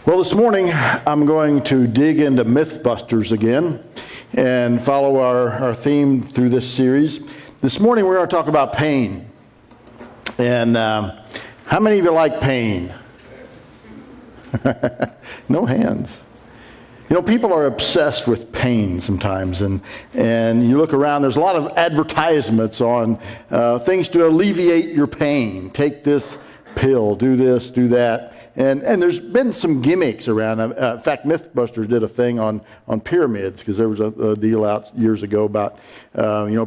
Well, this morning I'm going to dig into MythBusters again and follow our theme through this series. This morning we're going to talk about pain. And how many of you like pain? No hands. You know, people are obsessed with pain sometimes, and you look around, there's a lot of advertisements on things to alleviate your pain. Take this pill, do this, do that. And there's been some gimmicks around. In fact, MythBusters did a thing on pyramids, because there was a deal out years ago about,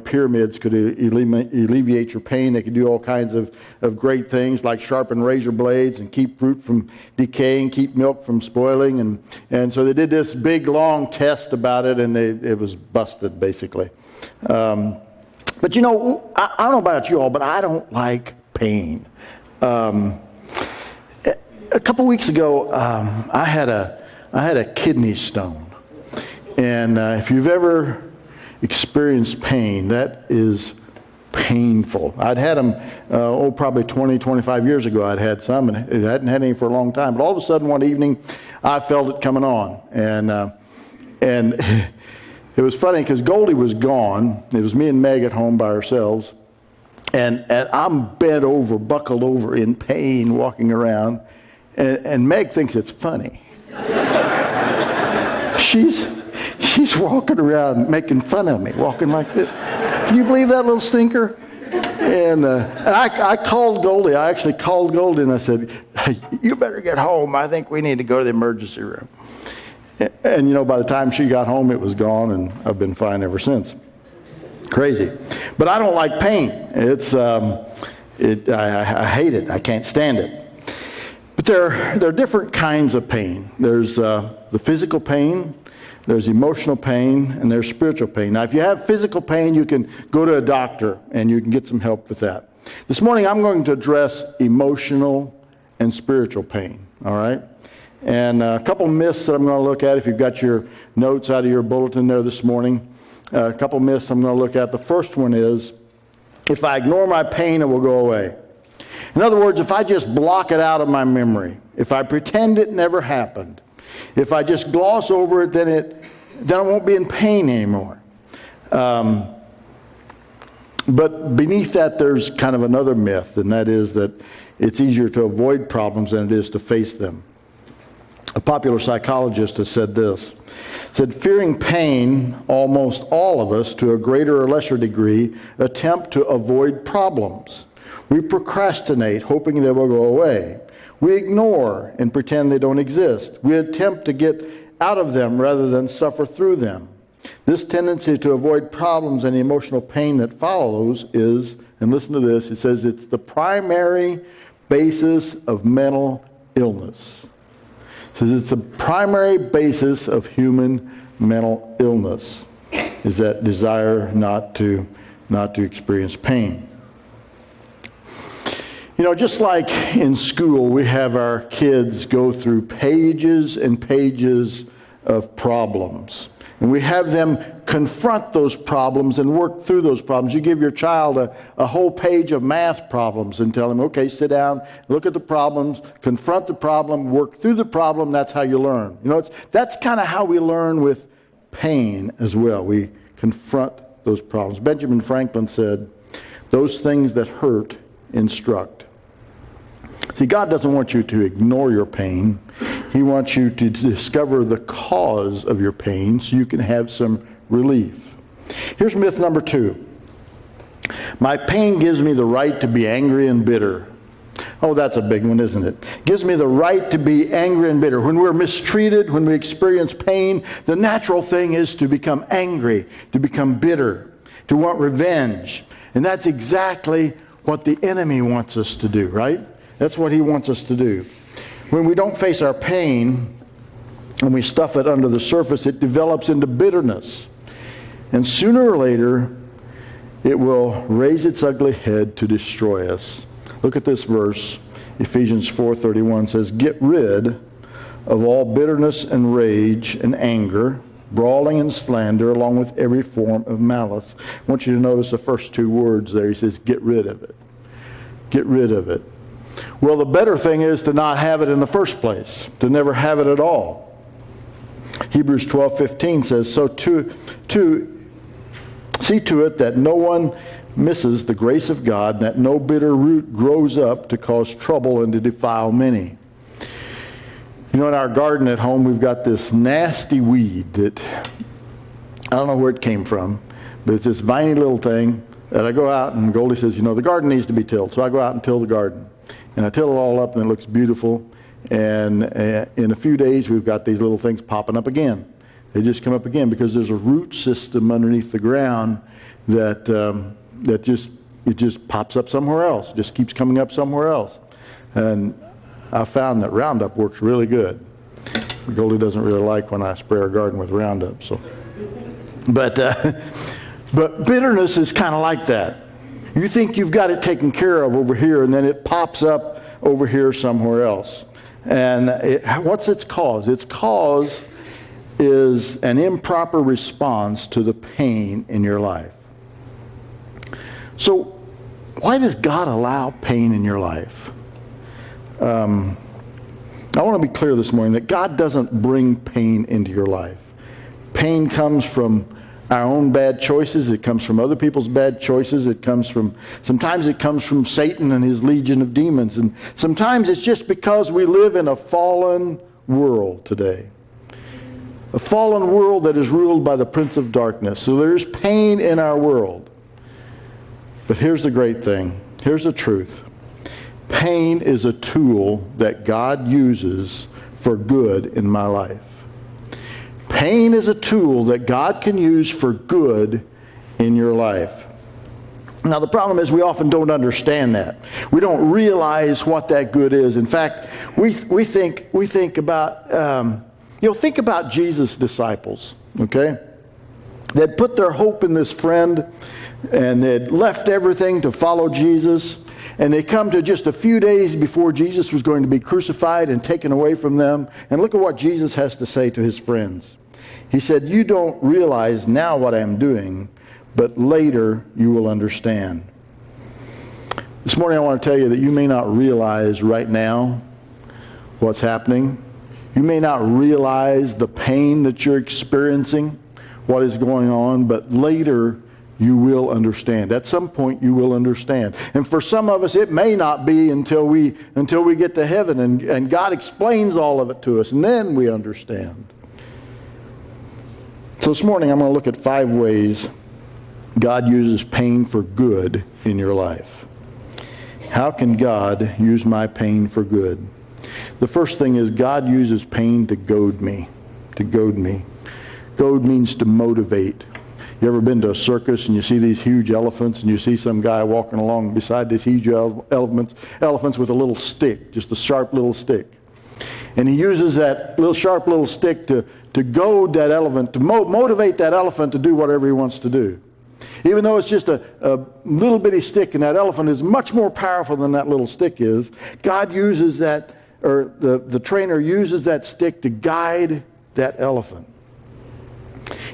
pyramids could alleviate your pain. They could do all kinds of great things, like sharpen razor blades and keep fruit from decaying, keep milk from spoiling. And so they did this big, long test about it, and it was busted, basically. But, you know, I don't know about you all, but I don't like pain. A couple weeks ago, I had a kidney stone, and if you've ever experienced pain, that is painful. I'd had them, probably 20, 25 years ago. I'd had some, and I hadn't had any for a long time. But all of a sudden, one evening, I felt it coming on, and it was funny because Goldie was gone. It was me and Meg at home by ourselves, and I'm bent over, buckled over in pain, walking around. And Meg thinks it's funny. She's walking around making fun of me, walking like this. Can you believe that little stinker? And I called Goldie. I actually called Goldie and I said, "Hey, you better get home. I think we need to go to the emergency room." And you know, by the time she got home, it was gone, and I've been fine ever since. Crazy. But I don't like pain. I hate it. I can't stand it. But there are different kinds of pain. There's the physical pain, there's emotional pain, and there's spiritual pain. Now, if you have physical pain, you can go to a doctor and you can get some help with that. This morning, I'm going to address emotional and spiritual pain, all right? And a couple myths that I'm going to look at. If you've got your notes out of your bulletin there this morning, a couple myths I'm going to look at. The first one is, if I ignore my pain, it will go away. In other words, if I just block it out of my memory, if I pretend it never happened, if I just gloss over it, then I won't be in pain anymore. But beneath that, there's kind of another myth, and that is that it's easier to avoid problems than it is to face them. A popular psychologist has said this, said, fearing pain, almost all of us, to a greater or lesser degree, attempt to avoid problems. We procrastinate, hoping they will go away. We ignore and pretend they don't exist. We attempt to get out of them rather than suffer through them. This tendency to avoid problems and the emotional pain that follows is, and listen to this, it says it's the primary basis of mental illness. It says it's the primary basis of human mental illness, is that desire not to experience pain. You know, just like in school, we have our kids go through pages and pages of problems. And we have them confront those problems and work through those problems. You give your child a whole page of math problems and tell them, okay, sit down, look at the problems, confront the problem, work through the problem. That's how you learn. You know, that's kind of how we learn with pain as well. We confront those problems. Benjamin Franklin said, those things that hurt instruct. See, God doesn't want you to ignore your pain. He wants you to discover the cause of your pain so you can have some relief. Here's myth number 2. My pain gives me the right to be angry and bitter. Oh, that's a big one, isn't it? Gives me the right to be angry and bitter. When we're mistreated, when we experience pain, the natural thing is to become angry, to become bitter, to want revenge. And that's exactly what the enemy wants us to do, right? That's what he wants us to do. When we don't face our pain and we stuff it under the surface, it develops into bitterness. And sooner or later, it will raise its ugly head to destroy us. Look at this verse. Ephesians 4:31 says, get rid of all bitterness and rage and anger, brawling and slander, along with every form of malice. I want you to notice the first two words there. He says, get rid of it. Get rid of it. Well, the better thing is to not have it in the first place, to never have it at all. Hebrews 12:15 says, so to see to it that no one misses the grace of God, and that no bitter root grows up to cause trouble and to defile many. You know, in our garden at home, we've got this nasty weed that, I don't know where it came from, but it's this viney little thing that I go out, and Goldie says, the garden needs to be tilled. So I go out and till the garden. And I till it all up, and it looks beautiful. And in a few days, we've got these little things popping up again. They just come up again because there's a root system underneath the ground that just pops up somewhere else. Just keeps coming up somewhere else. And I found that Roundup works really good. Goldie doesn't really like when I spray our garden with Roundup. So, but bitterness is kind of like that. You think you've got it taken care of over here, and then it pops up over here somewhere else. And what's its cause? Its cause is an improper response to the pain in your life. So, why does God allow pain in your life? I want to be clear this morning that God doesn't bring pain into your life. Pain comes from our own bad choices. It comes from other people's bad choices. Sometimes it comes from Satan and his legion of demons. And sometimes it's just because we live in a fallen world today. A fallen world that is ruled by the prince of darkness. So there's pain in our world. But here's the great thing. Here's the truth. Pain is a tool that God uses for good in my life. Pain is a tool that God can use for good in your life. Now the problem is we often don't understand that. We don't realize what that good is. In fact, we think about think about Jesus' disciples. Okay, they'd put their hope in this friend, and they'd left everything to follow Jesus. And they come to just a few days before Jesus was going to be crucified and taken away from them. And look at what Jesus has to say to his friends. He said, you don't realize now what I'm doing, but later you will understand. This morning I want to tell you that you may not realize right now what's happening. You may not realize the pain that you're experiencing, what is going on, but later you will understand. At some point you will understand. And for some of us it may not be until we get to heaven and God explains all of it to us, and then we understand. So this morning I'm going to look at 5 ways God uses pain for good in your life. How can God use my pain for good? The first thing is God uses pain to goad me. To goad me. Goad means to motivate. You ever been to a circus and you see these huge elephants, and you see some guy walking along beside these huge elephants with a little stick, just a sharp little stick. And he uses that little sharp little stick to goad that elephant, to motivate that elephant to do whatever he wants to do. Even though it's just a little bitty stick, and that elephant is much more powerful than that little stick is, God uses that, or the trainer uses that stick to guide that elephant.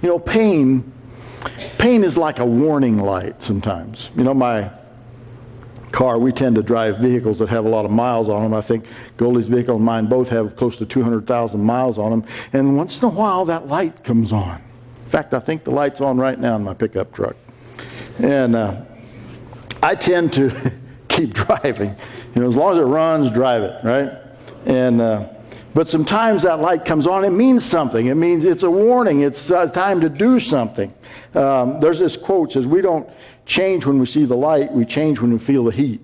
You know, pain is like a warning light sometimes. You know, my car, we tend to drive vehicles that have a lot of miles on them. I think Goldie's vehicle and mine both have close to 200,000 miles on them. And once in a while, that light comes on. In fact, I think the light's on right now in my pickup truck. And I tend to keep driving. You know, as long as it runs, drive it, right? And but sometimes that light comes on. It means something. It means it's a warning. It's time to do something. There's this quote that says, we don't change when we see the light. We change when we feel the heat.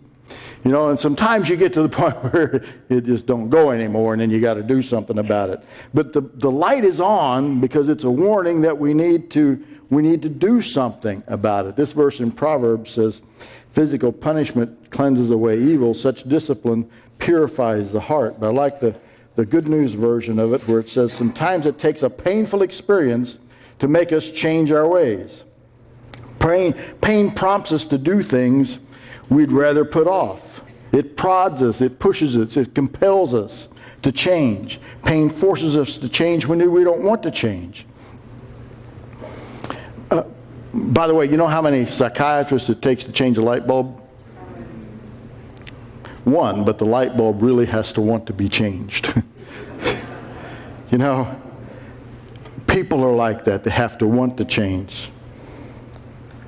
You know, and sometimes you get to the point where it just don't go anymore, and then you got to do something about it. But the light is on because it's a warning that we need to do something about it. This verse in Proverbs says, physical punishment cleanses away evil. Such discipline purifies the heart. But I like the Good News version of it, where it says, sometimes it takes a painful experience to make us change our ways. Pain prompts us to do things we'd rather put off. It prods us, it pushes us, it compels us to change. Pain forces us to change when we don't want to change. By the way, you know how many psychiatrists it takes to change a light bulb? one, but the light bulb really has to want to be changed. You know, people are like that. They have to want to change.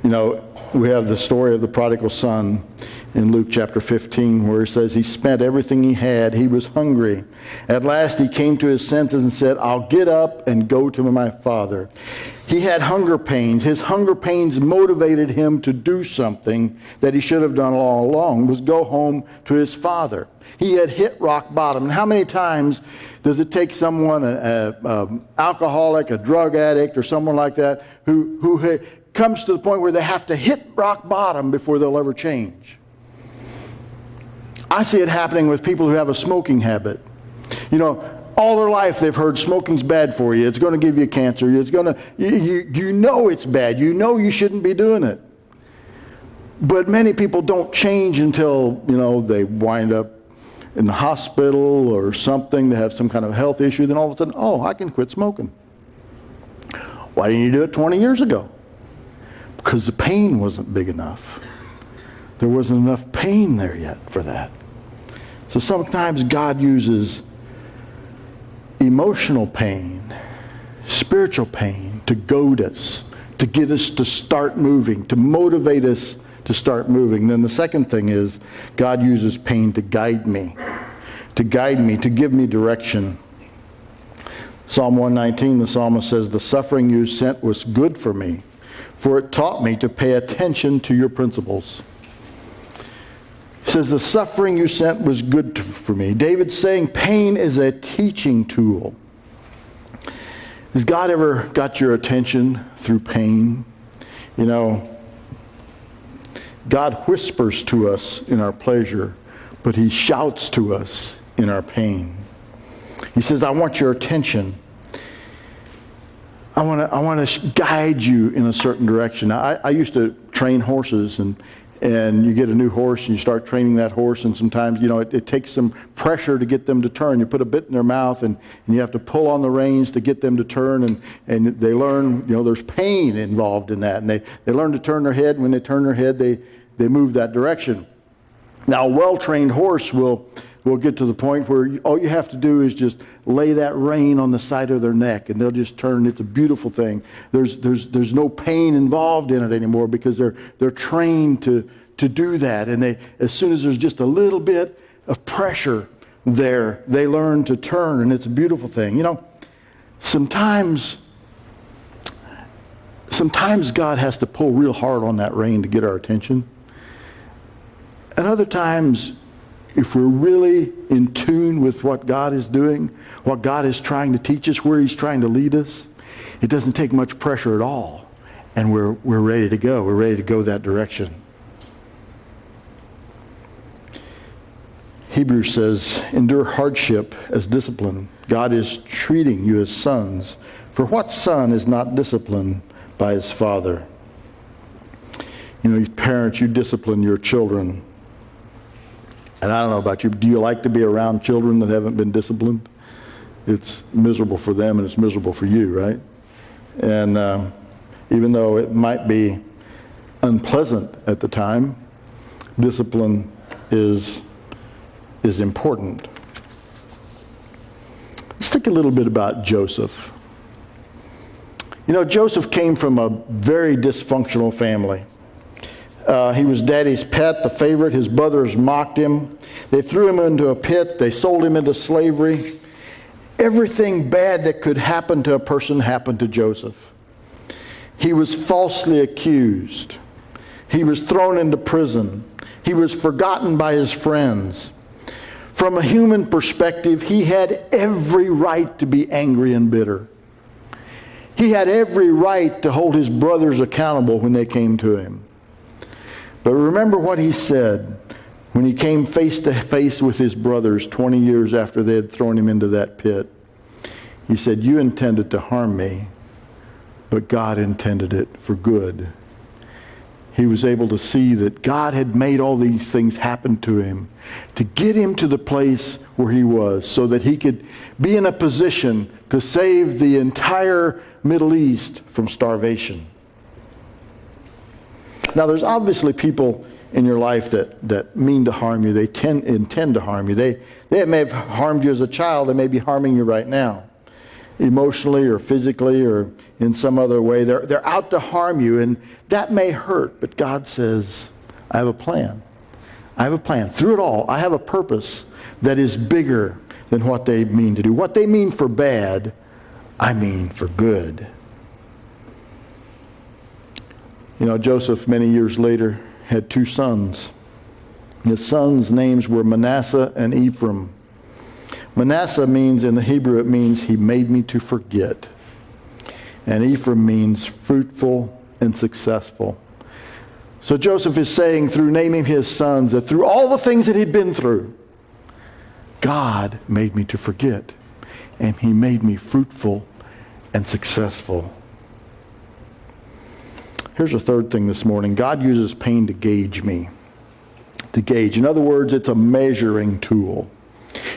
You know, we have the story of the prodigal son in Luke chapter 15, where it says he spent everything he had. He was hungry. At last he came to his senses and said, I'll get up and go to my father. He had hunger pains. His hunger pains motivated him to do something that he should have done all along, was go home to his father. He had hit rock bottom. And how many times does it take someone, an alcoholic, a drug addict, or someone like that, who comes to the point where they have to hit rock bottom before they'll ever change? I see it happening with people who have a smoking habit. You know, all their life they've heard smoking's bad for you. It's going to give you cancer. It's going to, you know it's bad. You know you shouldn't be doing it. But many people don't change until, you know, they wind up in the hospital or something. They have some kind of health issue. Then all of a sudden, oh, I can quit smoking. Why didn't you do it 20 years ago? Because the pain wasn't big enough. There wasn't enough pain there yet for that. So sometimes God uses emotional pain, spiritual pain to goad us, to get us to start moving, to motivate us to start moving. Then the second thing is God uses pain to guide me, to give me direction. Psalm 119, the psalmist says, the suffering you sent was good for me, for it taught me to pay attention to your principles. He says, the suffering you sent was good for me. David's saying pain is a teaching tool. Has God ever got your attention through pain? You know, God whispers to us in our pleasure, but he shouts to us in our pain. He says, I want your attention. I want to guide you in a certain direction. Now, I used to train horses, and you get a new horse and you start training that horse, and sometimes, you know, it takes some pressure to get them to turn. You put a bit in their mouth and you have to pull on the reins to get them to turn, and they learn, you know, there's pain involved in that. And they learn to turn their head. When they turn their head, they move that direction. Now, a well-trained horse will get to the point where all you have to do is just lay that rein on the side of their neck, and they'll just turn. It's a beautiful thing. There's no pain involved in it anymore because they're trained to do that. And as soon as there's just a little bit of pressure there, they learn to turn, and it's a beautiful thing. You know, sometimes God has to pull real hard on that rein to get our attention. And other times, if we're really in tune with what God is doing, what God is trying to teach us, where he's trying to lead us, it doesn't take much pressure at all. And we're ready to go. We're ready to go that direction. Hebrews says, endure hardship as discipline. God is treating you as sons. For what son is not disciplined by his father? You know, parents, you discipline your children. And I don't know about you, do you like to be around children that haven't been disciplined? It's miserable for them and it's miserable for you, right? And even though it might be unpleasant at the time, discipline is important. Let's think a little bit about Joseph. You know, Joseph came from a very dysfunctional family. He was daddy's pet, the favorite. His brothers mocked him. They threw him into a pit. They sold him into slavery. Everything bad that could happen to a person happened to Joseph. He was falsely accused. He was thrown into prison. He was forgotten by his friends. From a human perspective, he had every right to be angry and bitter. He had every right to hold his brothers accountable when they came to him. But remember what he said when he came face to face with his brothers 20 years after they had thrown him into that pit. He said, you intended to harm me, but God intended it for good. He was able to see that God had made all these things happen to him to get him to the place where he was so that he could be in a position to save the entire Middle East from starvation. Now, there's obviously people in your life that mean to harm you. They intend to harm you. They may have harmed you as a child. They may be harming you right now, emotionally or physically or in some other way. They're out to harm you, and that may hurt. But God says, I have a plan. I have a plan. Through it all, I have a purpose that is bigger than what they mean to do. What they mean for bad, I mean for good. You know, Joseph, many years later, had 2 sons. His sons' names were Manasseh and Ephraim. Manasseh means, in the Hebrew, it means he made me to forget. And Ephraim means fruitful and successful. So Joseph is saying, through naming his sons, that through all the things that he'd been through, God made me to forget. And he made me fruitful and successful. Here's a third thing this morning. God uses pain to gauge me. To gauge. In other words, it's a measuring tool.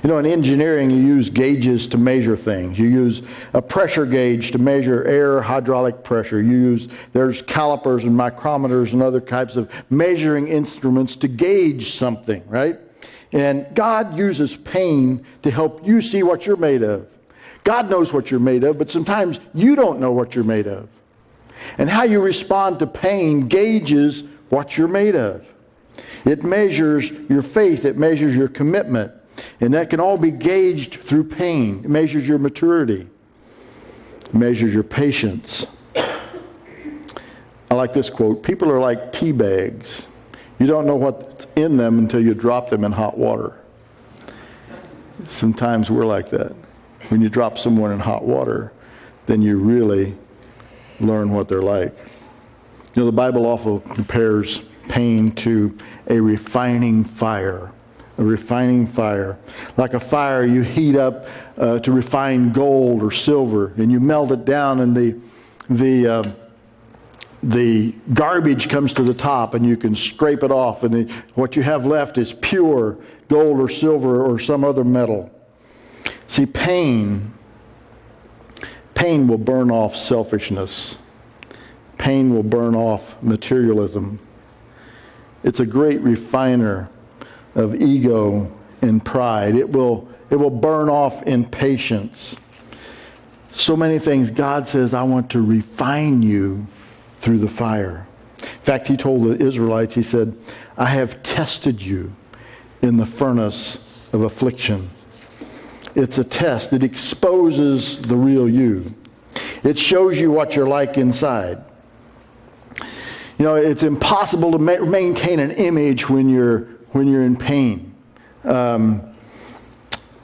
You know, in engineering, you use gauges to measure things. You use a pressure gauge to measure air, hydraulic pressure. There's calipers and micrometers and other types of measuring instruments to gauge something, right? And God uses pain to help you see what you're made of. God knows what you're made of, but sometimes you don't know what you're made of. And how you respond to pain gauges what you're made of. It measures your faith. It measures your commitment. And that can all be gauged through pain. It measures your maturity. It measures your patience. I like this quote. People are like tea bags. You don't know what's in them until you drop them in hot water. Sometimes we're like that. When you drop someone in hot water, then you really learn what they're like. You know, the Bible often compares pain to a refining fire. A refining fire. Like a fire you heat up to refine gold or silver, and you melt it down, and the garbage comes to the top, and you can scrape it off, and what you have left is pure gold or silver or some other metal. See, pain will burn off selfishness. Pain will burn off materialism. It's a great refiner of ego and pride. It will burn off impatience. So many things. God says, I want to refine you through the fire. In fact, he told the Israelites, he said, I have tested you in the furnace of affliction. It's a test. It exposes the real you. It shows you what you're like inside. You know, it's impossible to maintain an image when you're in pain.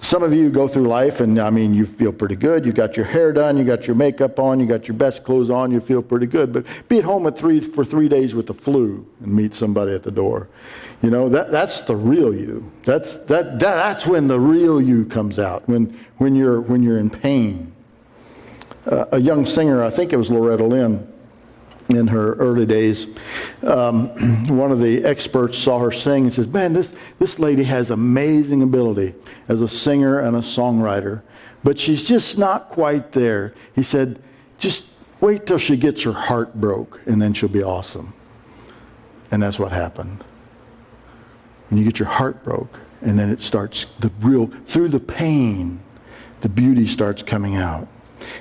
Some of you go through life and, you feel pretty good. You got your hair done, you got your makeup on, you got your best clothes on, you feel pretty good. But be at home for 3 days with the flu and meet somebody at the door. You know, that's the real you. That's when the real you comes out, when you're in pain. A young singer, I think it was Loretta Lynn, in her early days, one of the experts saw her sing and says, man, this lady has amazing ability as a singer and a songwriter, but she's just not quite there. He said, just wait till she gets her heart broke, and then she'll be awesome. And that's what happened. When you get your heart broke, and then it starts, through the pain, the beauty starts coming out.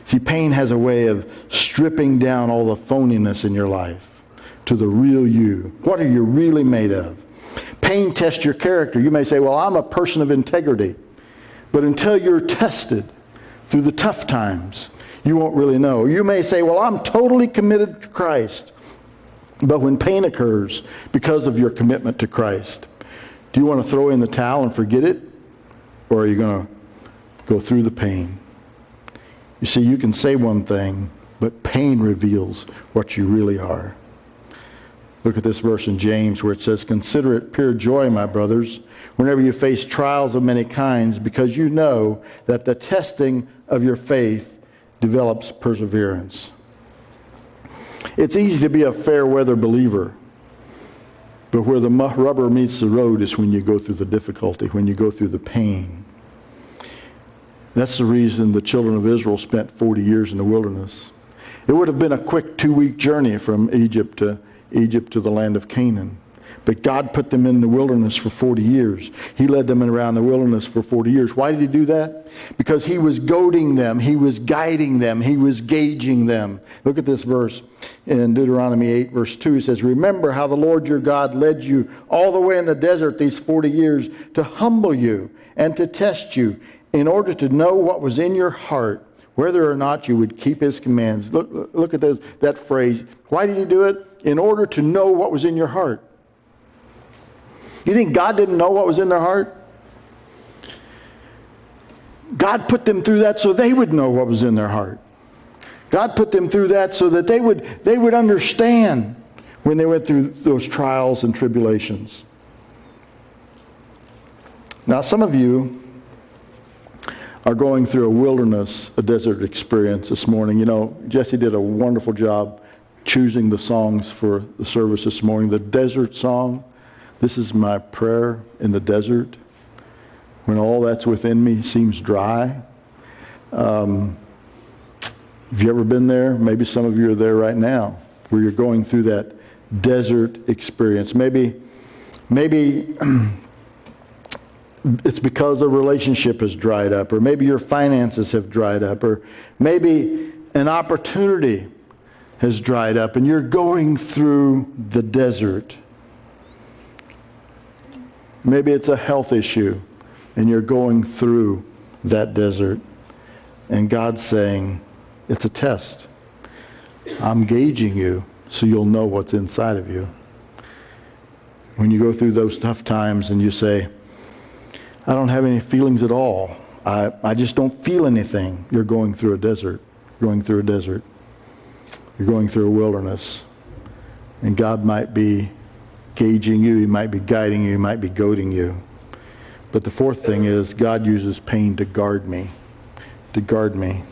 See, pain has a way of stripping down all the phoniness in your life to the real you. What are you really made of? Pain tests your character. You may say, well, I'm a person of integrity. But until you're tested through the tough times, you won't really know. You may say, well, I'm totally committed to Christ. But when pain occurs because of your commitment to Christ, do you want to throw in the towel and forget it? Or are you going to go through the pain? You see, you can say one thing, but pain reveals what you really are. Look at this verse in James where it says, consider it pure joy, my brothers, whenever you face trials of many kinds, because you know that the testing of your faith develops perseverance. It's easy to be a fair weather believer, but where the rubber meets the road is when you go through the difficulty, when you go through the pain. That's the reason the children of Israel spent 40 years in the wilderness. It would have been a quick 2-week journey from Egypt to the land of Canaan. But God put them in the wilderness for 40 years. He led them around the wilderness for 40 years. Why did he do that? Because he was goading them. He was guiding them. He was gauging them. Look at this verse in Deuteronomy 8, verse 2. He says, remember how the Lord your God led you all the way in the desert these 40 years to humble you and to test you in order to know what was in your heart, whether or not you would keep his commands. Look at that phrase. Why did he do it? In order to know what was in your heart. You think God didn't know what was in their heart? God put them through that so they would know what was in their heart. God put them through that so that they would understand when they went through those trials and tribulations. Now, some of you are going through a wilderness, a desert experience this morning. You know, Jesse did a wonderful job choosing the songs for the service this morning. The desert song. This is my prayer in the desert when all that's within me seems dry. Have you ever been there? Maybe some of you are there right now where you're going through that desert experience. Maybe it's because a relationship has dried up, or maybe your finances have dried up, or maybe an opportunity has dried up and you're going through the desert. Maybe it's a health issue and you're going through that desert. And God's saying, it's a test. I'm gauging you so you'll know what's inside of you. When you go through those tough times and you say, I don't have any feelings at all. I just don't feel anything. You're going through a desert. You're going through a desert. You're going through a wilderness. And God might be gauging you, he might be guiding you, he might be goading you. But the fourth thing is God uses pain to guard me. To guard me.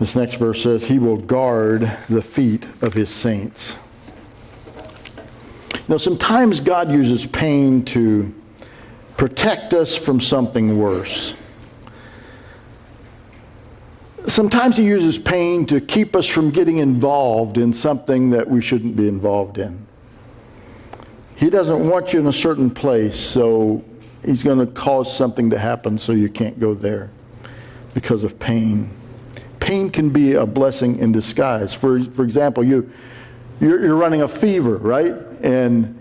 This next verse says, he will guard the feet of his saints. Now, sometimes God uses pain to protect us from something worse. Sometimes he uses pain to keep us from getting involved in something that we shouldn't be involved in. He doesn't want you in a certain place, so he's going to cause something to happen so you can't go there because of pain. Pain can be a blessing in disguise. For example, you're running a fever, right? And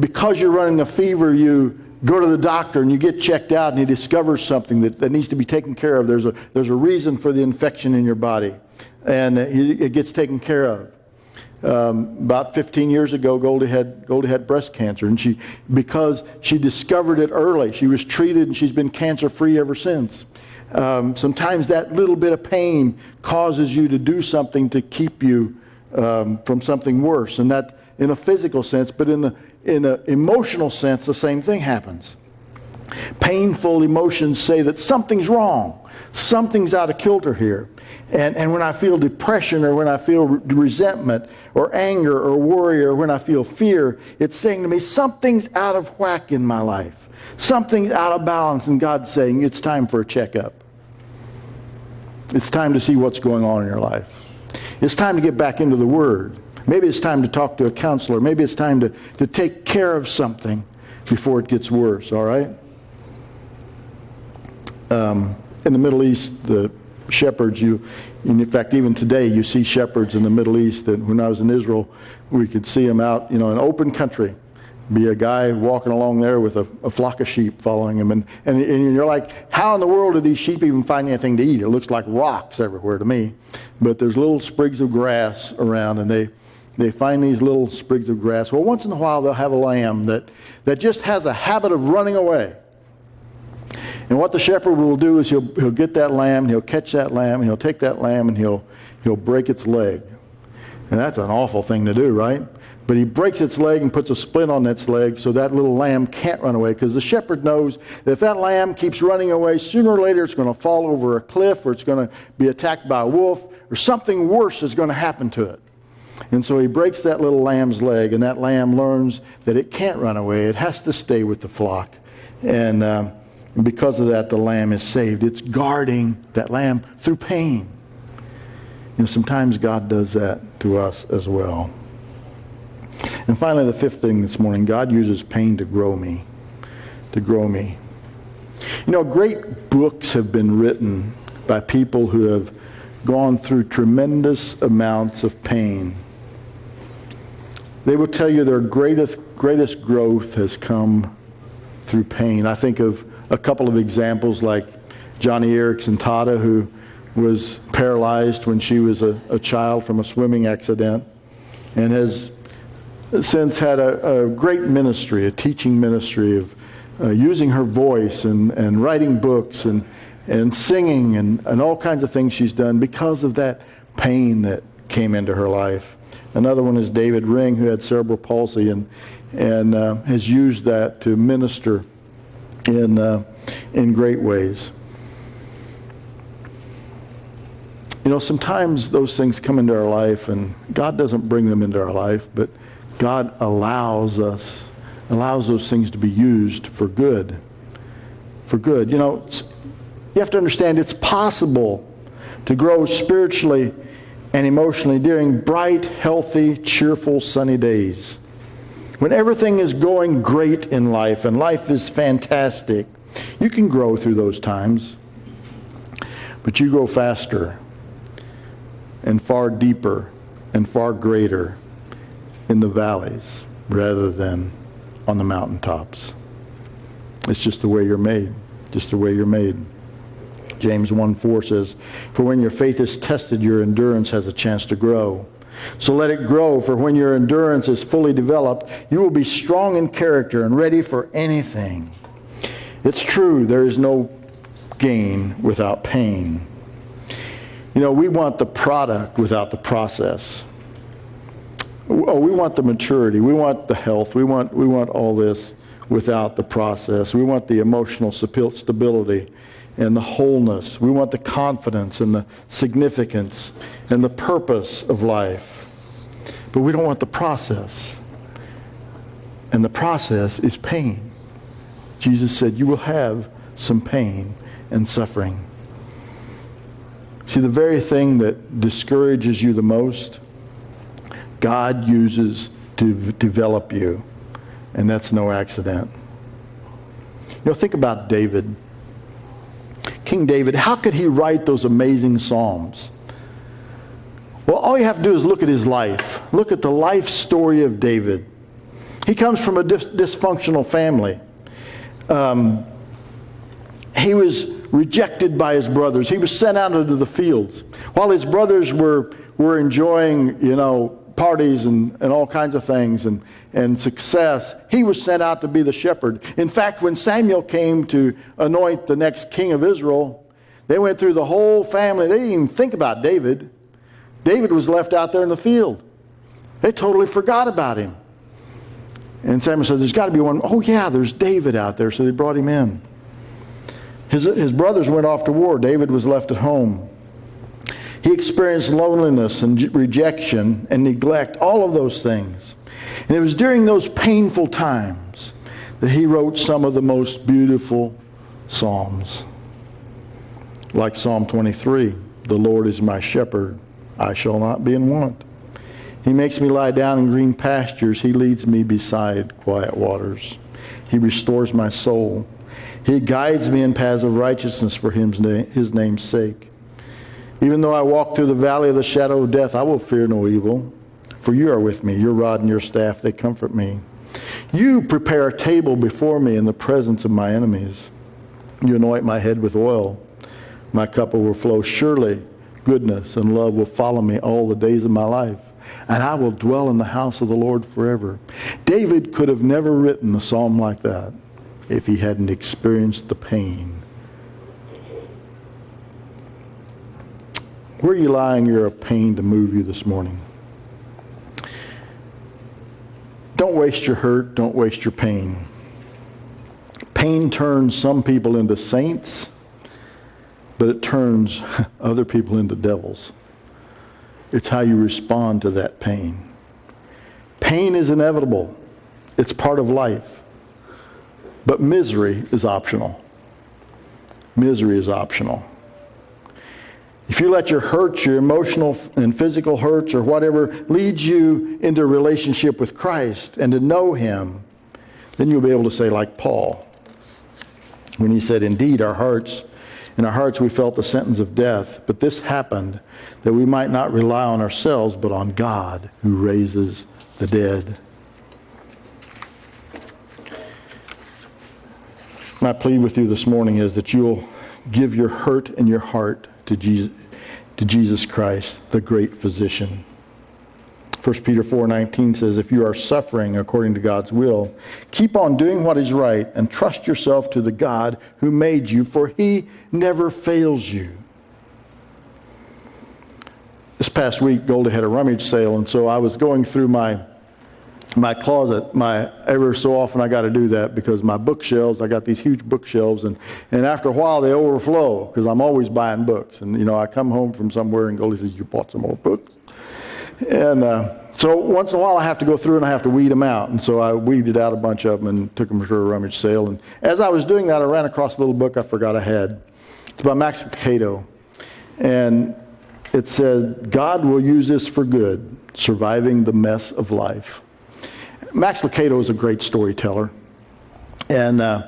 because you're running a fever, you go to the doctor and you get checked out and he discovers something that needs to be taken care of. There's a reason for the infection in your body, and it gets taken care of. About 15 years ago, Goldie had breast cancer, and because she discovered it early, she was treated and she's been cancer-free ever since. Sometimes that little bit of pain causes you to do something to keep you from something worse, and that in a physical sense, but in an emotional sense, the same thing happens. Painful emotions say that something's wrong. Something's out of kilter here. And when I feel depression, or when I feel resentment or anger or worry, or when I feel fear, it's saying to me, something's out of whack in my life. Something's out of balance, and God's saying, it's time for a checkup. It's time to see what's going on in your life. It's time to get back into the Word. Maybe it's time to talk to a counselor. Maybe it's time to take care of something before it gets worse, all right? In the Middle East, the shepherds, in fact, even today, you see shepherds in the Middle East. And when I was in Israel, we could see them out, in open country. Be a guy walking along there with a flock of sheep following him. And you're like, how in the world do these sheep even find anything to eat? It looks like rocks everywhere to me. But there's little sprigs of grass around, and they find these little sprigs of grass. Well, once in a while, they'll have a lamb that just has a habit of running away. And what the shepherd will do is he'll get that lamb, and he'll catch that lamb, and he'll take that lamb, and he'll break its leg. And that's an awful thing to do, right? But he breaks its leg and puts a splint on its leg so that little lamb can't run away, because the shepherd knows that if that lamb keeps running away, sooner or later it's going to fall over a cliff, or it's going to be attacked by a wolf, or something worse is going to happen to it. And so he breaks that little lamb's leg, and that lamb learns that it can't run away. It has to stay with the flock. And because of that, the lamb is saved. It's guarding that lamb through pain. Sometimes God does that to us as well. And finally, the fifth thing this morning, God uses pain to grow me. To grow me. You know, great books have been written by people who have gone through tremendous amounts of pain. They will tell you their greatest growth has come through pain. I think of a couple of examples like Johnny Erickson Tada, who was paralyzed when she was a child from a swimming accident, and has since had a great ministry, a teaching ministry of using her voice and writing books and singing and all kinds of things she's done because of that pain that came into her life. Another one is David Ring, who had cerebral palsy and has used that to minister in great ways. You know, sometimes those things come into our life, and God doesn't bring them into our life, but God allows those things to be used for good. For good. You know, you have to understand it's possible to grow spiritually and emotionally during bright, healthy, cheerful, sunny days. When everything is going great in life and life is fantastic, you can grow through those times. But you grow faster and far deeper and far greater in the valleys rather than on the mountaintops. It's just the way you're made. Just the way you're made. James 1:4 says, "For when your faith is tested, your endurance has a chance to grow. So let it grow, for when your endurance is fully developed, you will be strong in character and ready for anything." It's true, there is no gain without pain. You know, we want the product without the process. Oh, we want the maturity. We want the health. We want all this without the process. We want the emotional stability and the wholeness. We want the confidence and the significance and the purpose of life. But we don't want the process. And the process is pain. Jesus said, you will have some pain and suffering. See, the very thing that discourages you the most, God uses to develop you. And that's no accident. You know, think about David. King David, how could he write those amazing Psalms? Well, all you have to do is look at his life. Look at the life story of David. He comes from a dysfunctional family. He was rejected by his brothers. He was sent out into the fields. While his brothers were enjoying, parties and all kinds of things and success, he was sent out to be the shepherd. In fact, when Samuel came to anoint the next king of Israel, they went through the whole family. They didn't even think about David. David was left out there in the field. They totally forgot about him. And Samuel said, there's got to be one. Oh yeah, there's David out there. So they brought him in. His brothers went off to war. David was left at home. He experienced loneliness and rejection and neglect, all of those things. And it was during those painful times that he wrote some of the most beautiful psalms. Like Psalm 23, "The Lord is my shepherd, I shall not be in want. He makes me lie down in green pastures. He leads me beside quiet waters. He restores my soul. He guides me in paths of righteousness for his name's sake. Even though I walk through the valley of the shadow of death, I will fear no evil. For you are with me. Your rod and your staff, they comfort me. You prepare a table before me in the presence of my enemies. You anoint my head with oil. My cup overflows. Surely goodness and love will follow me all the days of my life, and I will dwell in the house of the Lord forever." David could have never written a psalm like that if he hadn't experienced the pain. Where are you lying your pain to move you this morning? Don't waste your hurt. Don't waste your pain. Pain turns some people into saints, but it turns other people into devils. It's how you respond to that pain. Pain is inevitable. It's part of life. But misery is optional. Misery is optional. If you let your hurts, your emotional and physical hurts or whatever leads you into a relationship with Christ and to know Him, then you'll be able to say like Paul, when he said, indeed, in our hearts we felt the sentence of death, but this happened that we might not rely on ourselves, but on God who raises the dead. My plea with you this morning is that you'll give your hurt and your heart to Jesus Christ, the great physician. 1 Peter 4:19 says, if you are suffering according to God's will, keep on doing what is right and trust yourself to the God who made you, for He never fails you. This past week, Golda had a rummage sale, and so I was going through my closet. Ever so often I got to do that because my bookshelves, I got these huge bookshelves, and after a while they overflow because I'm always buying books. And I come home from somewhere and Golda says, you bought some more books? And so once in a while I have to go through and I have to weed them out. And so I weeded out a bunch of them and took them to a rummage sale. And as I was doing that, I ran across a little book I forgot I had. It's by Max Lucado. And it said, God will use this for good, surviving the mess of life. Max Lucado is a great storyteller. And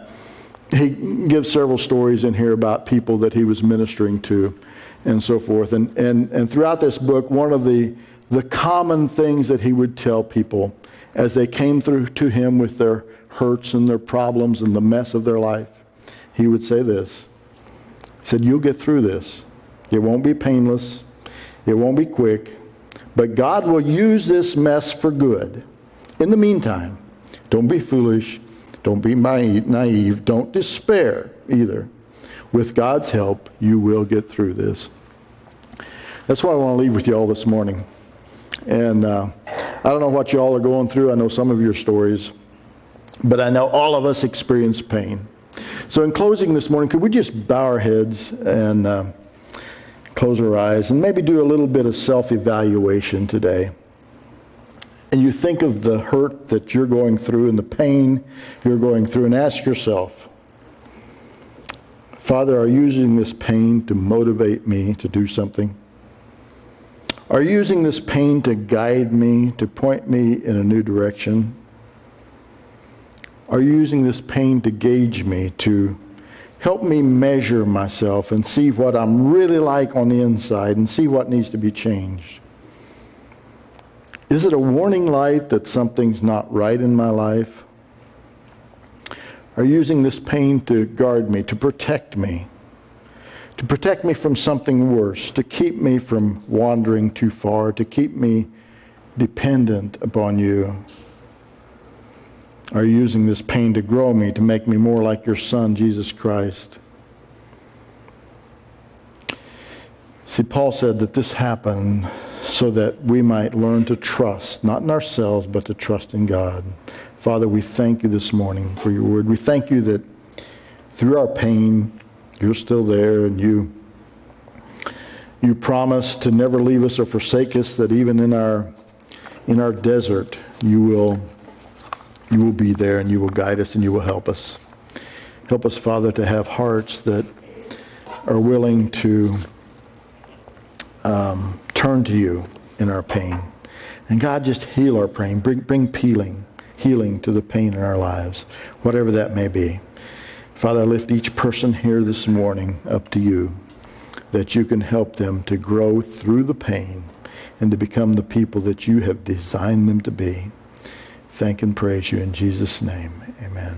he gives several stories in here about people that he was ministering to and so forth. And throughout this book, one of the common things that he would tell people as they came through to him with their hurts and their problems and the mess of their life, he would say this. He said, you'll get through this. It won't be painless. It won't be quick. But God will use this mess for good. In the meantime, don't be foolish. Don't be naive. Don't despair either. With God's help, you will get through this. That's what I want to leave with you all this morning. And I don't know what you all are going through. I know some of your stories. But I know all of us experience pain. So in closing this morning, could we just bow our heads and close our eyes and maybe do a little bit of self-evaluation today? And you think of the hurt that you're going through and the pain you're going through and ask yourself, Father, are you using this pain to motivate me to do something? Are you using this pain to guide me, to point me in a new direction? Are you using this pain to gauge me, to help me measure myself and see what I'm really like on the inside and see what needs to be changed? Is it a warning light that something's not right in my life? Are you using this pain to guard me, to protect me from something worse, to keep me from wandering too far, to keep me dependent upon you? Are you using this pain to grow me, to make me more like your Son, Jesus Christ? See, Paul said that this happened so that we might learn to trust, not in ourselves, but to trust in God. Father, we thank you this morning for your word. We thank you that through our pain, you're still there, and you promise to never leave us or forsake us, that even in our desert, you will be there and you will guide us and you will help us. Help us, Father, to have hearts that are willing to turn to you in our pain. And God, just heal our pain. Bring healing to the pain in our lives, whatever that may be. Father, I lift each person here this morning up to you, that you can help them to grow through the pain and to become the people that you have designed them to be. Thank and praise you in Jesus' name. Amen.